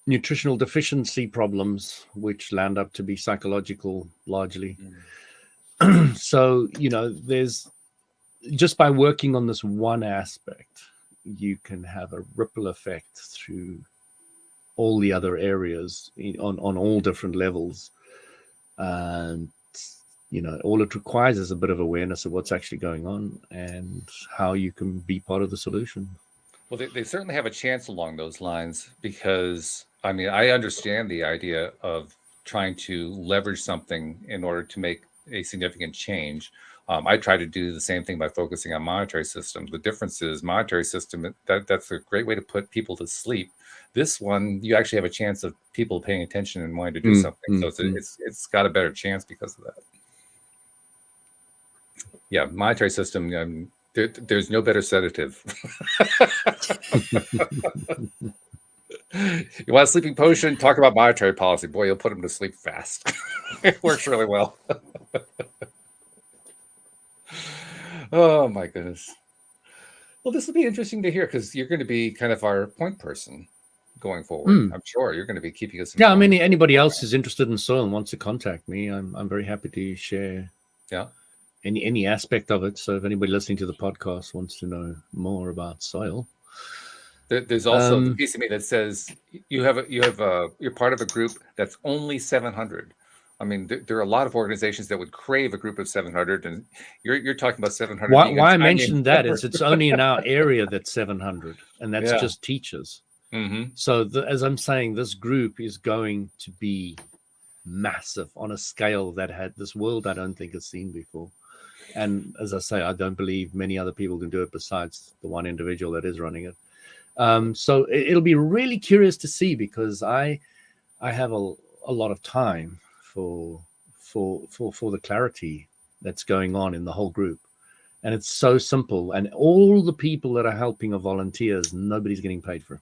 nutritional deficiency problems, which land up to be psychological largely. So, there's, just by working on this one aspect, you can have a ripple effect through all the other areas on all different levels. And, all it requires is a bit of awareness of what's actually going on and how you can be part of the solution. Well, they certainly have a chance along those lines, because, I mean, I understand the idea of trying to leverage something in order to make a significant change. I try to do the same thing by focusing on monetary systems. The difference is monetary system, that's a great way to put people to sleep. This one, you actually have a chance of people paying attention and wanting to do something. So it's got a better chance because of that. Yeah, monetary system, there's no better sedative. You want a sleeping potion? Talk about monetary policy. Boy, you'll put them to sleep fast. It works really well. Oh my goodness. Well, this will be interesting to hear, because you're going to be kind of our point person going forward. I'm sure you're going to be keeping us informed. Yeah, I mean, anybody else who's interested in soil and wants to contact me, I'm very happy to share. Yeah. Any aspect of it. So if anybody listening to the podcast wants to know more about soil, there's also the piece of me that says you're part of a group that's only 700. I mean, there are a lot of organizations that would crave a group of 700, and you're talking about 700. Why I mentioned that is it's only in our area that's 700, and that's just teachers. So as I'm saying, this group is going to be massive on a scale that this world I don't think has seen before. And as I say, I don't believe many other people can do it besides the one individual that is running it. So it'll be really curious to see, because I have a lot of time for the clarity that's going on in the whole group. And it's so simple. And all the people that are helping are volunteers. Nobody's getting paid for it.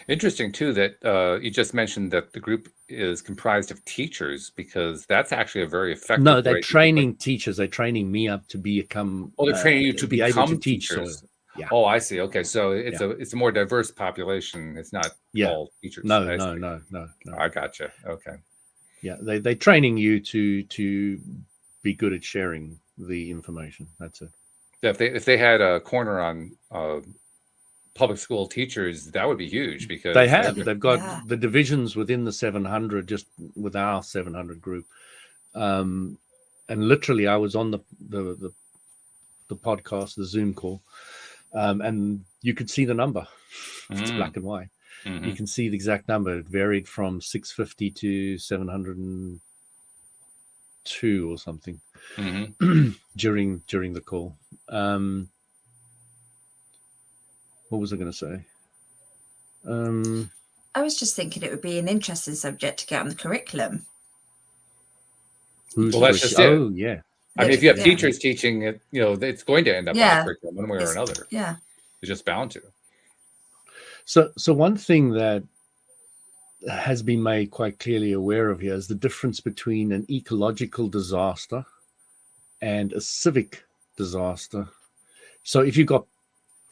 Interesting, too, that you just mentioned that the group is comprised of teachers, because that's actually a very effective. No, they're training teachers. They're training me up to become. Oh, they're training you to be become able to teach teachers. soil. Yeah. Oh, I see. Okay, so it's a more diverse population. It's not all teachers. No. I gotcha. Okay. Yeah, they're training you to be good at sharing the information. That's it. Yeah, if they had a corner on public school teachers, that would be huge, because they've got the divisions within the 700, just with our 700 group. And literally, I was on the podcast, the Zoom call, and you could see the number. It's black and white. You can see the exact number. It varied from 650 to 700 and 2 or something during the call. What was I going to say? I was just thinking it would be an interesting subject to get on the curriculum. Who's Well, that's just it. Oh, yeah. I mean, if you have teachers teaching it, it's going to end up on the curriculum one way or another. Yeah. It's just bound to. So one thing that has been made quite clearly aware of here is the difference between an ecological disaster and a civic disaster. So if you've got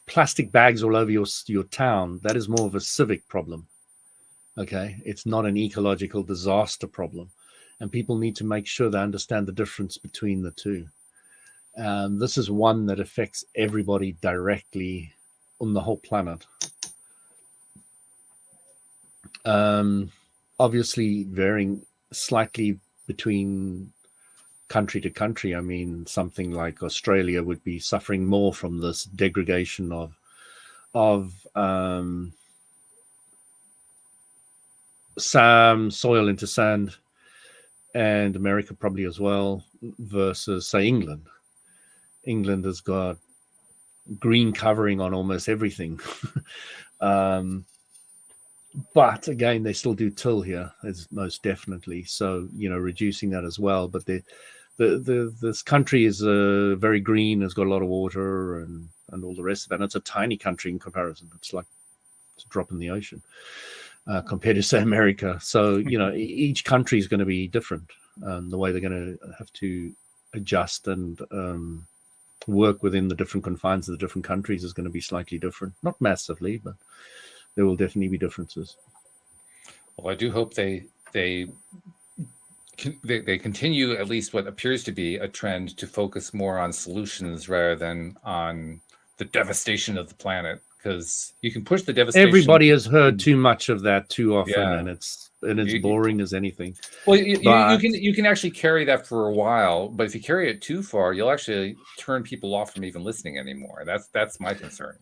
plastic bags all over your town, that is more of a civic problem. Okay, it's not an ecological disaster problem, and people need to make sure they understand the difference between the two. This is one that affects everybody directly on the whole planet. Obviously varying slightly between country to country. I mean, something like Australia would be suffering more from this degradation of soil into sand, and America probably as well, versus say England. England has got green covering on almost everything. But again, they still do till here, as most definitely. So, reducing that as well. But this country is very green, has got a lot of water and all the rest of it. And it's a tiny country in comparison. It's like it's a drop in the ocean compared to, say, America. So, each country is going to be different. The way they're going to have to adjust and work within the different confines of the different countries is going to be slightly different. Not massively, but there will definitely be differences. Well, I do hope they continue at least what appears to be a trend to focus more on solutions rather than on the devastation of the planet, because you can push the devastation. Everybody has heard too much of that too often, and it's boring as anything. Well, you can actually carry that for a while, but if you carry it too far, you'll actually turn people off from even listening anymore. That's my concern.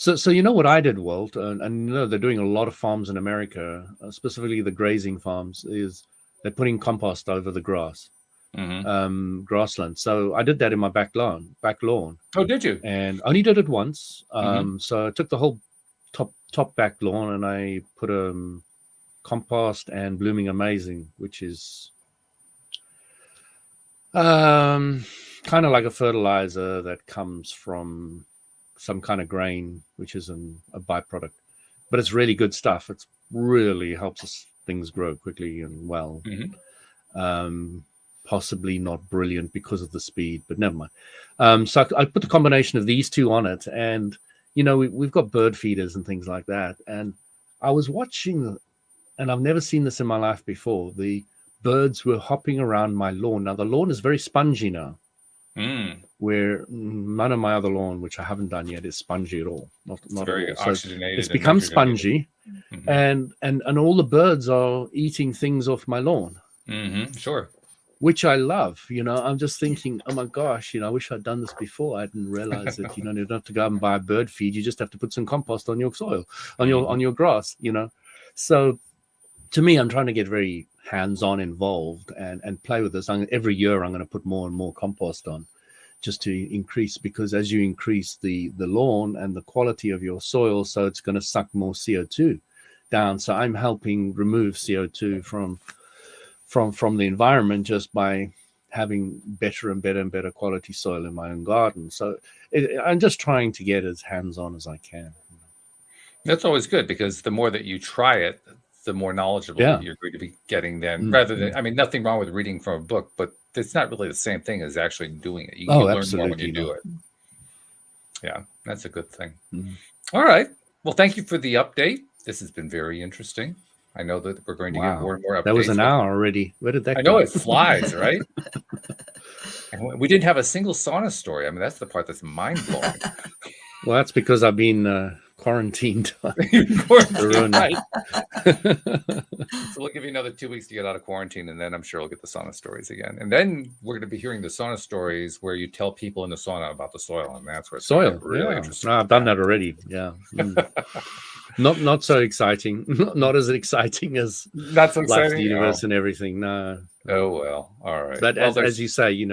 So you know what I did, Walt, and they're doing a lot of farms in America, specifically the grazing farms, is they're putting compost over the grass, grassland. So I did that in my back lawn. Oh, did you? And only did it once. So I took the whole top back lawn and I put compost and Blooming Amazing, which is kind of like a fertilizer that comes from some kind of grain, which is a byproduct, but it's really good stuff. It really helps things grow quickly and well. Possibly not brilliant because of the speed, but never mind. So I put the combination of these two on it, and we've got bird feeders and things like that. And I was watching, and I've never seen this in my life before. The birds were hopping around my lawn. Now the lawn is very spongy now. Where none of my other lawn, which I haven't done yet, is spongy at all. Not very at all. oxygenated. It's become spongy, and all the birds are eating things off my lawn. Sure. Which I love. I'm just thinking, oh my gosh, I wish I'd done this before. I didn't realize that you don't have to go out and buy a bird feed. You just have to put some compost on your soil, on your grass. So to me, I'm trying to get very hands-on involved and play with this. Every year I'm going to put more and more compost on, just to increase, because as you increase the lawn and the quality of your soil, so it's going to suck more CO2 down. So I'm helping remove CO2 from the environment just by having better and better quality soil in my own garden. So I'm just trying to get as hands-on as I can. That's always good, because the more that you try it, the more knowledgeable you're going to be getting then, rather than, nothing wrong with reading from a book, but it's not really the same thing as actually doing it. You learn more when you do it. Yeah, that's a good thing. All right. Well, thank you for the update. This has been very interesting. I know that we're going to get more and more updates. That was an hour already. Where did that go? I know, it flies, right? And we didn't have a single sauna story. I mean, that's the part that's mind-blowing. Well, that's because I've been quarantined. Right. So we'll give you another 2 weeks to get out of quarantine, and then I'm sure we'll get the sauna stories again. And then we're going to be hearing the sauna stories where you tell people in the sauna about the soil, and that's where it's soil really interesting. No, I've done that already. Yeah. Not so exciting. Not as exciting as Not so Life, exciting. the Universe, and everything. No. Oh well, all right. But well, as you say,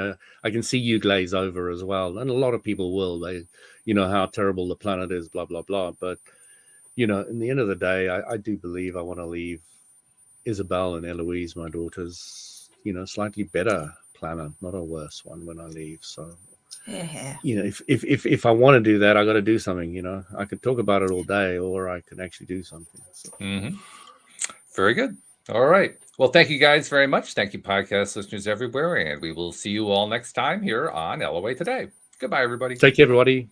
I can see you glaze over as well, and a lot of people will. They, how terrible the planet is, blah blah blah. But in the end of the day, I do believe I want to leave Isabel and Eloise, my daughters, slightly better planet, not a worse one when I leave. So, Yeah. if I want to do that, I got to do something. I could talk about it all day, or I could actually do something. So. Very good. All right. Well, thank you guys very much. Thank you, podcast listeners everywhere, and we will see you all next time here on LOA Today. Goodbye, everybody. Take care, everybody.